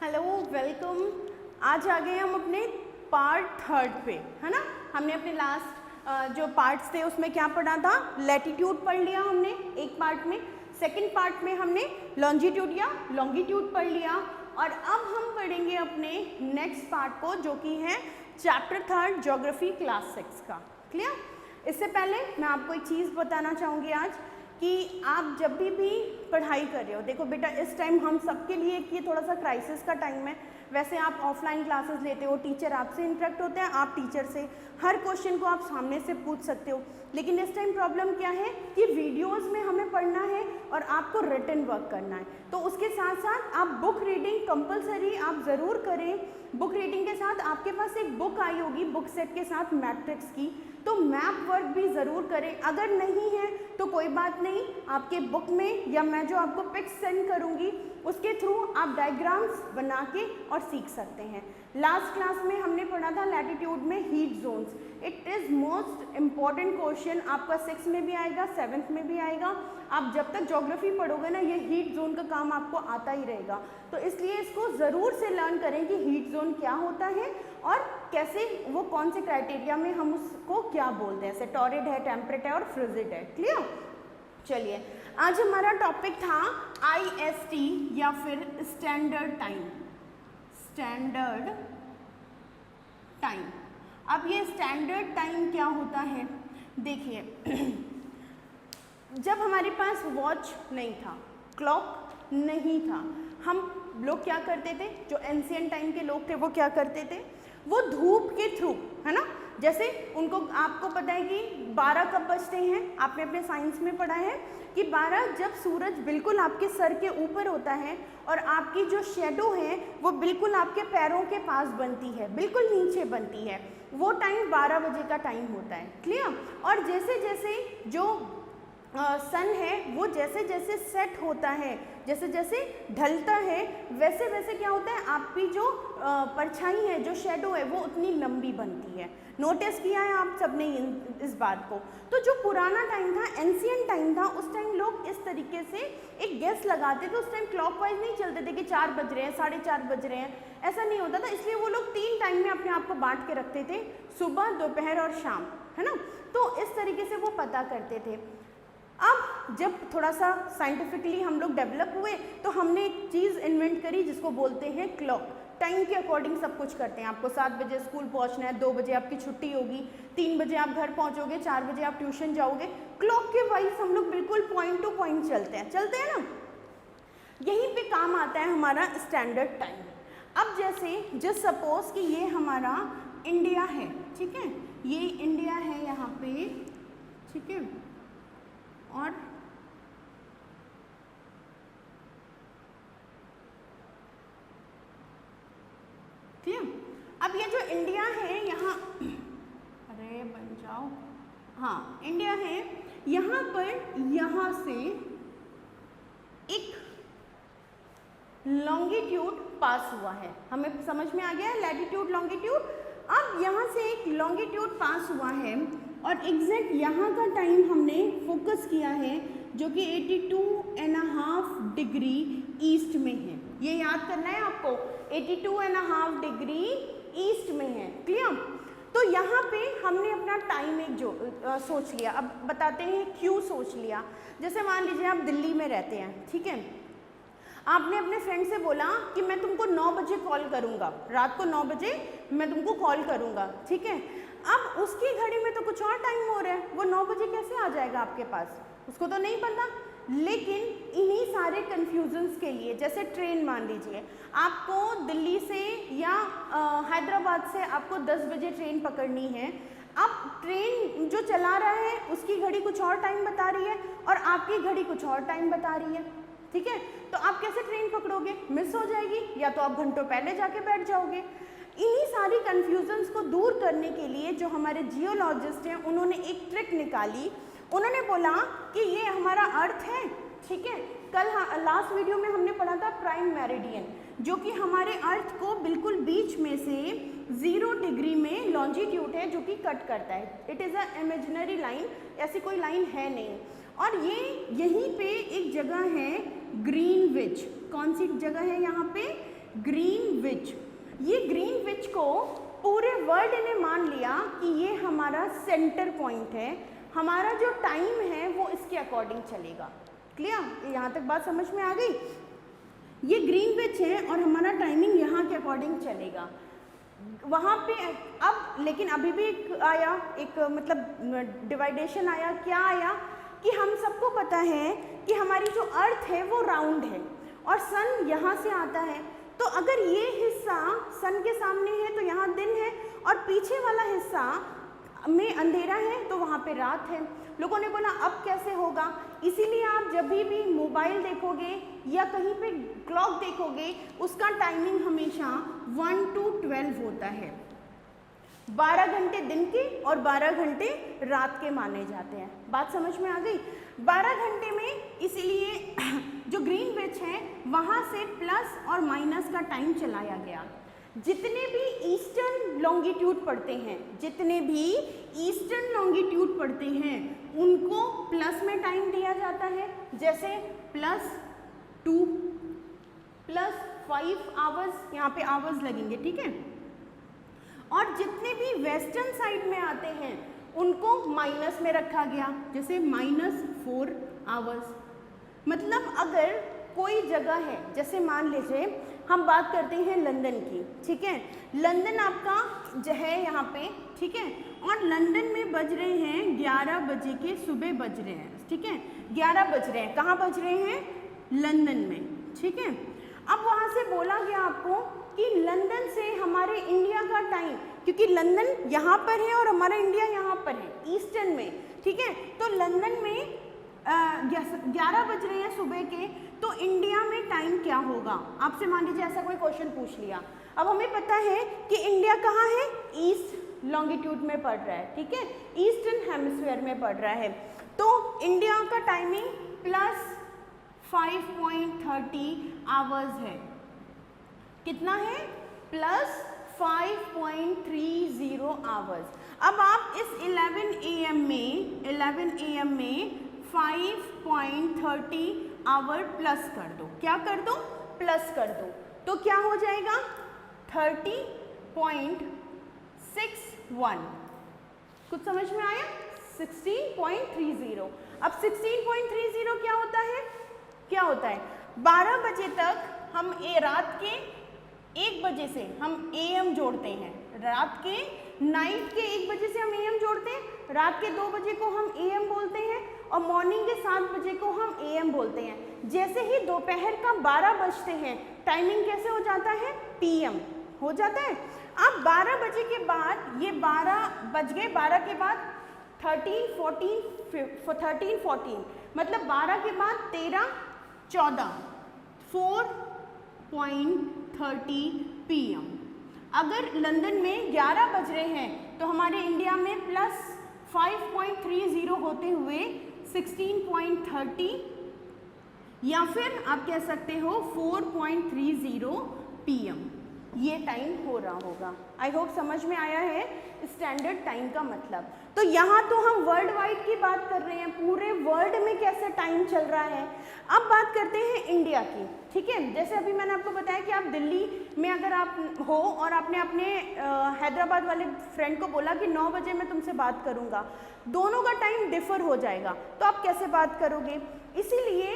Hello welcome. आज आ गए हम अपने पार्ट 3 पे, है ना। हमने अपने लास्ट जो पार्ट्स थे उसमें क्या पढ़ा था, लैटिट्यूड पढ़ लिया हमने एक पार्ट में। सेकंड पार्ट में हमने लॉन्जिट्यूड या लॉन्गिट्यूड पढ़ लिया और अब हम पढ़ेंगे अपने नेक्स्ट पार्ट को जो कि है चैप्टर 3 ज्योग्राफी क्लास 6 का। क्लियर। इससे पहले मैं आपको एक चीज़ बताना चाहूँगी आज कि आप जब भी पढ़ाई कर रहे हो, देखो बेटा इस टाइम हम सबके लिए ये थोड़ा सा क्राइसिस का टाइम है। वैसे आप ऑफलाइन क्लासेस लेते हो, टीचर आपसे इंटरेक्ट होते हैं, आप टीचर से हर क्वेश्चन को आप सामने से पूछ सकते हो। लेकिन इस टाइम प्रॉब्लम क्या है कि वीडियोस में हमें पढ़ना है और आपको रिटन वर्क करना है, तो उसके साथ साथ आप बुक रीडिंग कंपलसरी आप ज़रूर करें। बुक रीडिंग के साथ आपके पास एक बुक आई होगी बुक सेट के साथ मैट्रिक्स की, तो मैप वर्क भी ज़रूर करें। अगर नहीं है तो कोई बात नहीं, आपके बुक में या मैं जो आपको पिक्स सेंड करूँगी उसके थ्रू आप डायग्राम्स बना के और सीख सकते हैं। लास्ट क्लास में हमने पढ़ा था लैटिट्यूड में heat zones. It is most important question, आपका 6 में भी आएगा, 7th में भी आएगा। आप जब तक ज्योग्राफी पढ़ोगे ना, ये हीट जोन का काम आपको आता ही रहेगा, तो इसलिए इसको ज़रूर से लर्न करें कि हीट जोन क्या होता है और कैसे, वो कौन से क्राइटेरिया में हम उसको क्या बोलते हैं, जैसे टॉरिड है, टेम्परेट है और फ्रिजिड है। क्लियर। चलिए, आज हमारा टॉपिक था IST या फिर स्टैंडर्ड टाइम। Standard time. अब ये स्टैंडर्ड टाइम क्या होता है, देखिए जब हमारे पास वॉच नहीं था, क्लॉक नहीं था, हम लोग क्या करते थे, जो एंशिएंट टाइम के लोग थे वो क्या करते थे, वो धूप के थ्रू, है ना, जैसे उनको, आपको पता है कि 12 कब बजते हैं, आपने अपने साइंस में पढ़ा है कि 12 जब सूरज बिल्कुल आपके सर के ऊपर होता है और आपकी जो शेडो है वो बिल्कुल आपके पैरों के पास बनती है, बिल्कुल नीचे बनती है, वो टाइम 12 बजे का टाइम होता है। क्लियर। और जैसे जैसे जो सन है वो जैसे जैसे सेट होता है, जैसे जैसे ढलता है, वैसे वैसे क्या होता है, आपकी जो परछाई है, जो शेडो है, वो उतनी लंबी बनती है। नोटिस किया है आप सबने इस बात को। तो जो पुराना टाइम था, एंशिएंट टाइम था, उस टाइम लोग इस तरीके से एक गेस लगाते थे। उस टाइम क्लॉकवाइज नहीं चलते थे कि 4 बज रहे हैं, 4:30 बज रहे हैं, ऐसा नहीं होता था। इसलिए वो लोग 3 टाइम में अपने आप को बांट के रखते थे, सुबह, दोपहर और शाम, है ना। तो इस तरीके से वो पता करते थे। अब जब थोड़ा सा साइंटिफिकली हम लोग डेवलप हुए तो हमने एक चीज़ इन्वेंट करी जिसको बोलते हैं क्लॉक। टाइम के अकॉर्डिंग सब कुछ करते हैं। आपको 7 बजे स्कूल पहुंचना है, 2 बजे आपकी छुट्टी होगी, 3 बजे आप घर पहुंचोगे, 4 बजे आप ट्यूशन जाओगे। क्लॉक के वाइज हम लोग बिल्कुल पॉइंट टू पॉइंट चलते हैं ना। यहीं पे काम आता है हमारा स्टैंडर्ड टाइम। अब जैसे जस्ट सपोज कि ये हमारा इंडिया है, ठीक है, ये इंडिया है यहाँ पे, ठीक है, और क्लियर। अब ये जो इंडिया है यहाँ, अरे बन जाओ, हाँ इंडिया है, यहाँ पर यहाँ से एक लॉन्गिट्यूड पास हुआ है, हमें समझ में आ गया है, लैटिट्यूड लॉन्गिट्यूड। अब यहाँ से एक लॉन्गिट्यूड पास हुआ है और एग्जैक्ट यहाँ का टाइम हमने फोकस किया है जो कि 82.5 डिग्री ईस्ट में है। ये याद करना है आपको, 82.5 डिग्री ईस्ट में है। क्लियर। तो यहाँ पे हमने अपना टाइम एक जो सोच लिया। अब बताते हैं क्यों सोच लिया। जैसे मान लीजिए आप दिल्ली में रहते हैं, ठीक है, आपने अपने फ्रेंड से बोला कि मैं तुमको 9 बजे कॉल करूँगा, रात को 9 बजे मैं तुमको कॉल करूँगा, ठीक है। अब उसकी घड़ी में तो कुछ और टाइम हो रहा है, वो 9 बजे कैसे आ जाएगा आपके पास, उसको तो नहीं पता। लेकिन इन्हीं सारे कन्फ्यूजन्स के लिए, जैसे ट्रेन मान लीजिए, आपको दिल्ली से या हैदराबाद से आपको 10 बजे ट्रेन पकड़नी है। अब ट्रेन जो चला रहा है उसकी घड़ी कुछ और टाइम बता रही है और आपकी घड़ी कुछ और टाइम बता रही है, ठीक है। तो आप कैसे ट्रेन पकड़ोगे, मिस हो जाएगी, या तो आप घंटों पहले जाके बैठ जाओगे। इन्हीं सारी कन्फ्यूजन्स को दूर करने के लिए जो हमारे जियोलॉजिस्ट हैं उन्होंने एक ट्रिक निकाली। उन्होंने बोला कि ये हमारा अर्थ है, ठीक है, कल लास्ट वीडियो में हमने पढ़ा था प्राइम मेरिडियन, जो कि हमारे अर्थ को बिल्कुल बीच में से 0 डिग्री में लॉन्जिट्यूड है जो कि कट करता है। It is a imaginary line, ऐसी कोई लाइन है नहीं। और ये यहीं पे एक जगह है ग्रीनविच। कौन सी जगह है यहाँ पे, ग्रीनविच। ये ग्रीनविच को पूरे वर्ल्ड ने मान लिया कि ये हमारा सेंटर पॉइंट है, हमारा जो टाइम है वो इसके अकॉर्डिंग चलेगा। क्लियर? यहाँ तक बात समझ में आ गई? ये ग्रीनविच है और हमारा टाइमिंग यहाँ के अकॉर्डिंग चलेगा। वहाँ पे अब लेकिन अभी भी एक आया, एक मतलब डिवाइडेशन आया। क्या आया कि हम सबको पता है कि हमारी जो अर्थ है वो राउंड है और सन यहाँ से आता है, तो अगर ये हिस्सा सन के सामने है तो यहाँ दिन है और पीछे वाला हिस्सा में अंधेरा है तो वहाँ पे रात है। लोगों ने बोला अब कैसे होगा, इसीलिए आप जब भी मोबाइल देखोगे या कहीं पे क्लॉक देखोगे उसका टाइमिंग हमेशा 1 to 12 होता है। 12 घंटे दिन के और 12 घंटे रात के माने जाते हैं। बात समझ में आ गई? 12 घंटे में इसीलिए जो ग्रीनविच है वहाँ से प्लस और माइनस का टाइम चलाया गया। जितने भी ईस्टर्न लॉन्गिट्यूड पढ़ते हैं, जितने भी ईस्टर्न लॉन्गिट्यूड पढ़ते हैं उनको प्लस में टाइम दिया जाता है, जैसे +2 +5 आवर्स, यहाँ पे आवर्स लगेंगे, ठीक है। और जितने भी वेस्टर्न साइड में आते हैं उनको माइनस में रखा गया, जैसे -4 आवर्स। मतलब अगर कोई जगह है, जैसे मान लीजिए हम बात करते हैं लंदन की, ठीक है। लंदन आपका जो है यहाँ पे, ठीक है, और लंदन में बज रहे हैं 11 बजे के सुबह बज रहे हैं, ठीक है। 11 बज रहे हैं, कहाँ बज रहे हैं? लंदन में, ठीक है। अब वहाँ से बोला गया आपको कि लंदन से हमारे इंडिया का टाइम, क्योंकि लंदन यहाँ पर है और हमारा इंडिया यहाँ पर है ईस्टर्न में, ठीक है। तो लंदन में 11 बज रहे हैं सुबह के, तो इंडिया में टाइम क्या होगा? आपसे मान लीजिए ऐसा कोई क्वेश्चन पूछ लिया। अब हमें पता है कि इंडिया कहाँ है? ईस्ट लॉन्गिट्यूड में पड़ रहा है, ठीक है, ईस्टर्न हेमिस्फीयर में पड़ रहा है। तो इंडिया का टाइमिंग +5.30 आवर्स है। कितना है? +5.30 आवर्स। अब आप इस 11 AM में 5.30 आवर प्लस कर दो। क्या कर दो? प्लस कर दो। तो क्या हो जाएगा? 30.61। कुछ समझ में आया? 16.30। अब 16.30 क्या होता है? क्या होता है? 12 बजे तक हम रात के 1 बजे से हम AM जोड़ते हैं, रात के नाइट के 1 बजे से हम AM जोड़ते हैं, रात के 2 बजे को हम AM बोलते हैं और मॉर्निंग के 7 बजे को हम AM बोलते हैं। जैसे ही दोपहर का 12 बजते हैं टाइमिंग कैसे हो जाता है? PM हो जाता है। अब 12 बजे के बाद ये 12 बज गए, 12 के बाद 13, 14 मतलब 12 के बाद 13, 14 4.30 PM। अगर लंदन में 11 बज रहे हैं तो हमारे इंडिया में +5.30 होते हुए 16.30 या फिर आप कह सकते हो 4.30 PM ये टाइम हो रहा होगा। आई होप समझ में आया है स्टैंडर्ड टाइम का मतलब। तो यहाँ तो हम वर्ल्ड वाइड की बात कर रहे हैं, पूरे वर्ल्ड में कैसे टाइम चल रहा है। अब बात करते हैं इंडिया की, ठीक है। जैसे अभी मैंने आपको बताया कि आप दिल्ली में अगर आप हो और आपने अपने हैदराबाद वाले फ्रेंड को बोला कि 9 बजे मैं तुमसे बात करूँगा, दोनों का टाइम डिफर हो जाएगा, तो आप कैसे बात करोगे? इसीलिए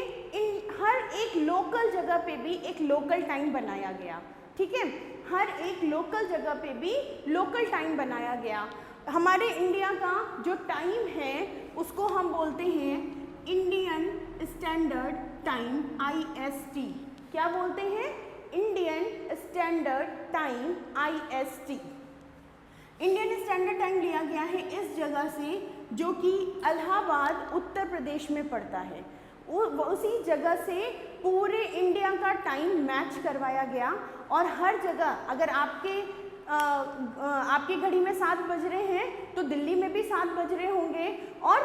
हर एक लोकल जगह पे भी एक लोकल टाइम बनाया गया, ठीक है। हर एक लोकल जगह पे भी लोकल टाइम बनाया गया। हमारे इंडिया का जो टाइम है उसको हम बोलते हैं इंडियन स्टैंडर्ड टाइम, IST। क्या बोलते हैं? Indian standard time, IST। Indian standard time लिया गया है इस जगह से जो कि इलाहाबाद उत्तर प्रदेश में पड़ता है। उसी जगह से पूरे इंडिया का टाइम मैच करवाया गया और हर जगह अगर आपके घड़ी में 7 बज रहे हैं तो दिल्ली में भी 7 बज रहे होंगे और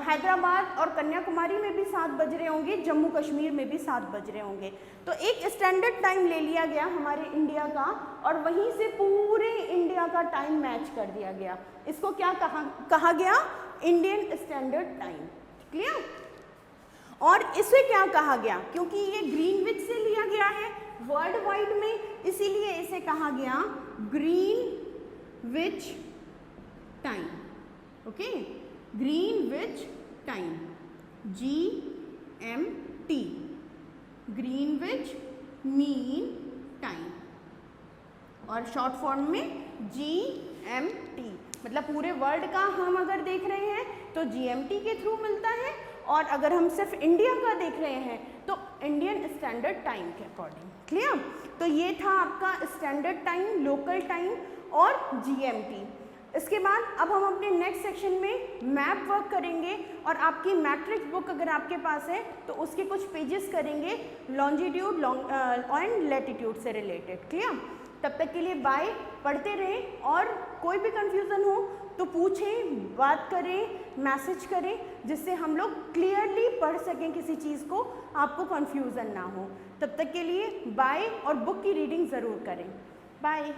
हैदराबाद और कन्याकुमारी में भी 7 बज रहे होंगे, जम्मू कश्मीर में भी 7 बज रहे होंगे। तो एक स्टैंडर्ड टाइम ले लिया गया हमारे इंडिया का और वहीं से पूरे इंडिया का टाइम मैच कर दिया गया। इसको क्या कहा गया? Indian standard time. क्लियर? और इसे क्या कहा गया, क्योंकि ये ग्रीनविच से लिया गया है वर्ल्ड वाइड में, इसीलिए इसे कहा गया Greenwich time. Okay, Greenwich time, GMT, Greenwich mean time, और शॉर्ट फॉर्म में GMT। मतलब पूरे वर्ल्ड का हम अगर देख रहे हैं तो GMT के थ्रू मिलता है, और अगर हम सिर्फ इंडिया का देख रहे हैं तो इंडियन स्टैंडर्ड टाइम के अकॉर्डिंग। क्लियर? तो ये था आपका स्टैंडर्ड टाइम, लोकल टाइम और GMT। इसके बाद अब हम अपने नेक्स्ट सेक्शन में मैप वर्क करेंगे, और आपकी मैट्रिक्स बुक अगर आपके पास है तो उसके कुछ पेजेस करेंगे लॉन्जिट्यूड एंड लैटिट्यूड से रिलेटेड। क्लियर? तब तक के लिए बाय, पढ़ते रहें, और कोई भी कंफ्यूजन हो तो पूछें, बात करें, मैसेज करें, जिससे हम लोग क्लियरली पढ़ सकें किसी चीज़ को, आपको कंफ्यूजन ना हो। तब तक के लिए बाय, और बुक की रीडिंग ज़रूर करें। बाय।